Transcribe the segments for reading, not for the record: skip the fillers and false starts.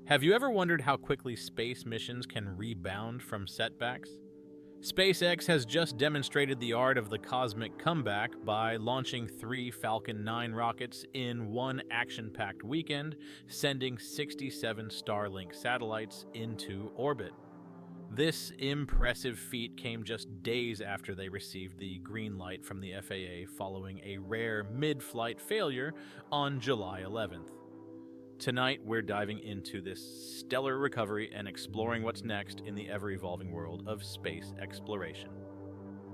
Have you ever wondered how quickly space missions can rebound from setbacks? SpaceX has just demonstrated the art of the cosmic comeback by launching 3 Falcon 9 rockets in one action-packed weekend, sending 67 Starlink satellites into orbit. This impressive feat came just days after they received the green light from the FAA following a rare mid-flight failure on July 11th. Tonight, we're diving into this stellar recovery and exploring what's next in the ever-evolving world of space exploration.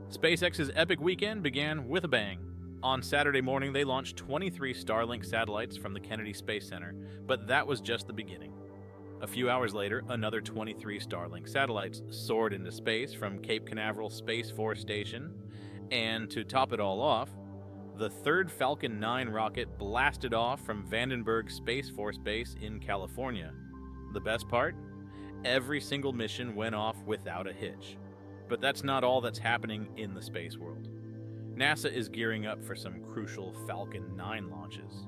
SpaceX's epic weekend began with a bang. On Saturday morning, they launched 23 Starlink satellites from the Kennedy Space Center, but that was just the beginning. A few hours later, another 23 Starlink satellites soared into space from Cape Canaveral Space Force Station, and to top it all off, the third Falcon 9 rocket blasted off from Vandenberg Space Force Base in California. The best part? Every single mission went off without a hitch. But that's not all that's happening in the space world. NASA is gearing up for some crucial Falcon 9 launches.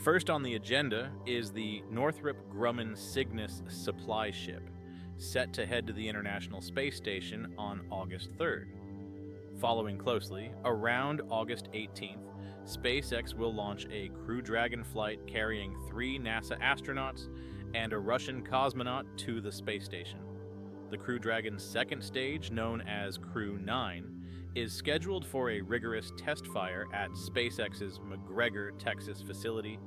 First on the agenda is the Northrop Grumman Cygnus supply ship, set to head to the International Space Station on August 3rd. Following closely, around August 18th, SpaceX will launch a Crew Dragon flight carrying 3 NASA astronauts and a Russian cosmonaut to the space station. The Crew Dragon's second stage, known as Crew 9, is scheduled for a rigorous test fire at SpaceX's McGregor, Texas facility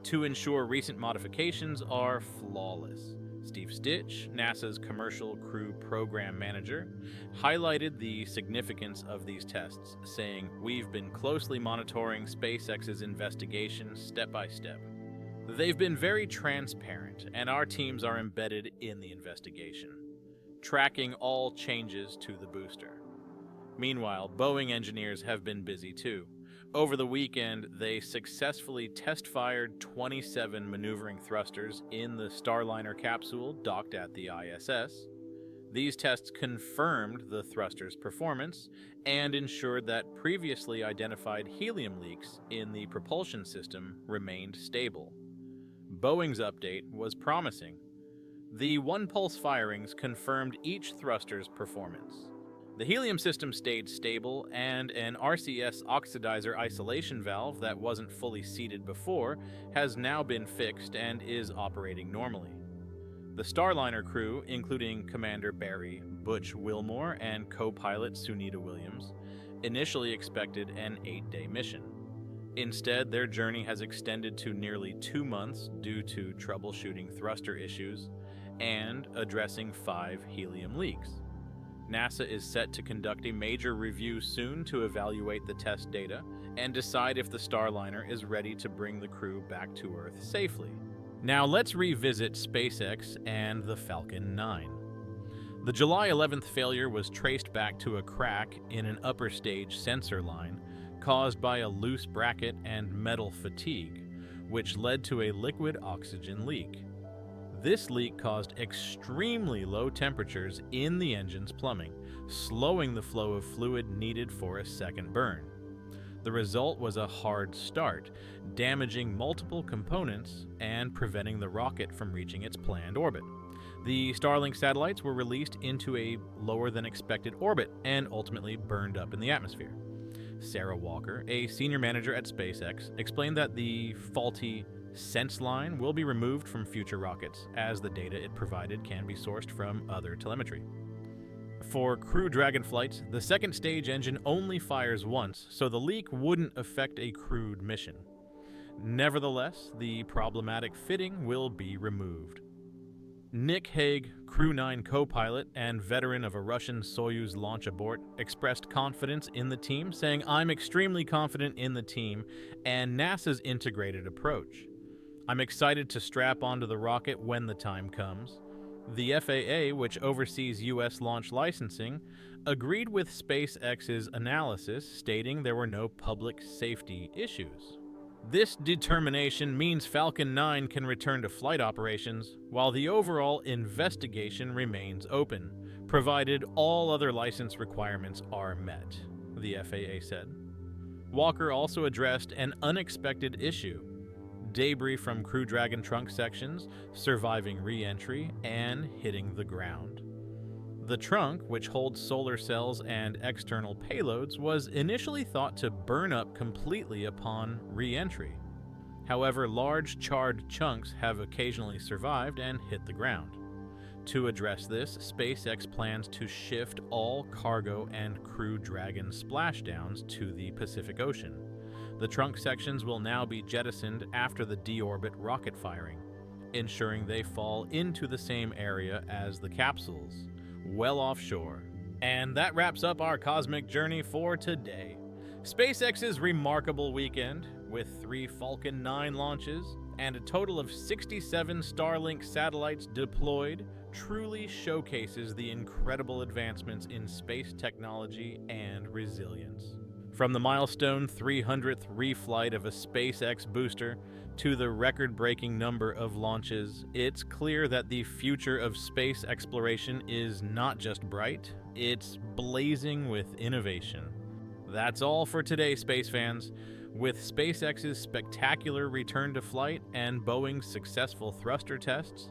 to ensure recent modifications are flawless. Steve Stitch, NASA's Commercial Crew Program Manager, highlighted the significance of these tests, saying, "We've been closely monitoring SpaceX's investigation step by step. They've been very transparent, and our teams are embedded in the investigation, tracking all changes to the booster." Meanwhile, Boeing engineers have been busy too. Over the weekend, they successfully test-fired 27 maneuvering thrusters in the Starliner capsule docked at the ISS. These tests confirmed the thruster's performance and ensured that previously identified helium leaks in the propulsion system remained stable. Boeing's update was promising. The one-pulse firings confirmed each thruster's performance. The helium system stayed stable, and an RCS oxidizer isolation valve that wasn't fully seated before has now been fixed and is operating normally. The Starliner crew, including Commander Barry Butch Wilmore and co-pilot Sunita Williams, initially expected an 8-day mission. Instead, their journey has extended to nearly 2 months due to troubleshooting thruster issues and addressing 5 helium leaks. NASA is set to conduct a major review soon to evaluate the test data and decide if the Starliner is ready to bring the crew back to Earth safely. Now let's revisit SpaceX and the Falcon 9. The July 11th failure was traced back to a crack in an upper stage sensor line caused by a loose bracket and metal fatigue, which led to a liquid oxygen leak. This leak caused extremely low temperatures in the engine's plumbing, slowing the flow of fluid needed for a second burn. The result was a hard start, damaging multiple components and preventing the rocket from reaching its planned orbit. The Starlink satellites were released into a lower than expected orbit and ultimately burned up in the atmosphere. Sarah Walker, a senior manager at SpaceX, explained that the faulty sense line will be removed from future rockets, as the data it provided can be sourced from other telemetry. For Crew Dragon flights, the second stage engine only fires once, so the leak wouldn't affect a crewed mission. Nevertheless, the problematic fitting will be removed. Nick Hague, Crew 9 co-pilot and veteran of a Russian Soyuz launch abort, expressed confidence in the team, saying, "I'm extremely confident in the team and NASA's integrated approach. I'm excited to strap onto the rocket when the time comes." The FAA, which oversees U.S. launch licensing, agreed with SpaceX's analysis, stating there were no public safety issues. This determination means Falcon 9 can return to flight operations, while the overall investigation remains open, provided all other license requirements are met, the FAA said. Walker also addressed an unexpected issue. debris from Crew Dragon trunk sections, surviving re-entry, and hitting the ground. The trunk, which holds solar cells and external payloads, was initially thought to burn up completely upon re-entry. However, large charred chunks have occasionally survived and hit the ground. To address this, SpaceX plans to shift all cargo and Crew Dragon splashdowns to the Pacific Ocean. The trunk sections will now be jettisoned after the deorbit rocket firing, ensuring they fall into the same area as the capsules, well offshore. And that wraps up our cosmic journey for today. SpaceX's remarkable weekend, with 3 Falcon 9 launches and a total of 67 Starlink satellites deployed, truly showcases the incredible advancements in space technology and resilience. From the Milestone 300th reflight of a SpaceX booster to the record-breaking number of launches, it's clear that the future of space exploration is not just bright, it's blazing with innovation. That's all for today, space fans. With SpaceX's spectacular return to flight and Boeing's successful thruster tests,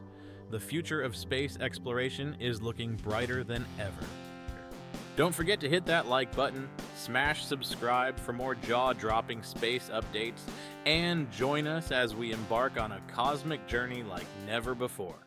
the future of space exploration is looking brighter than ever. Don't forget to hit that like button, smash subscribe for more jaw-dropping space updates, and join us as we embark on a cosmic journey like never before.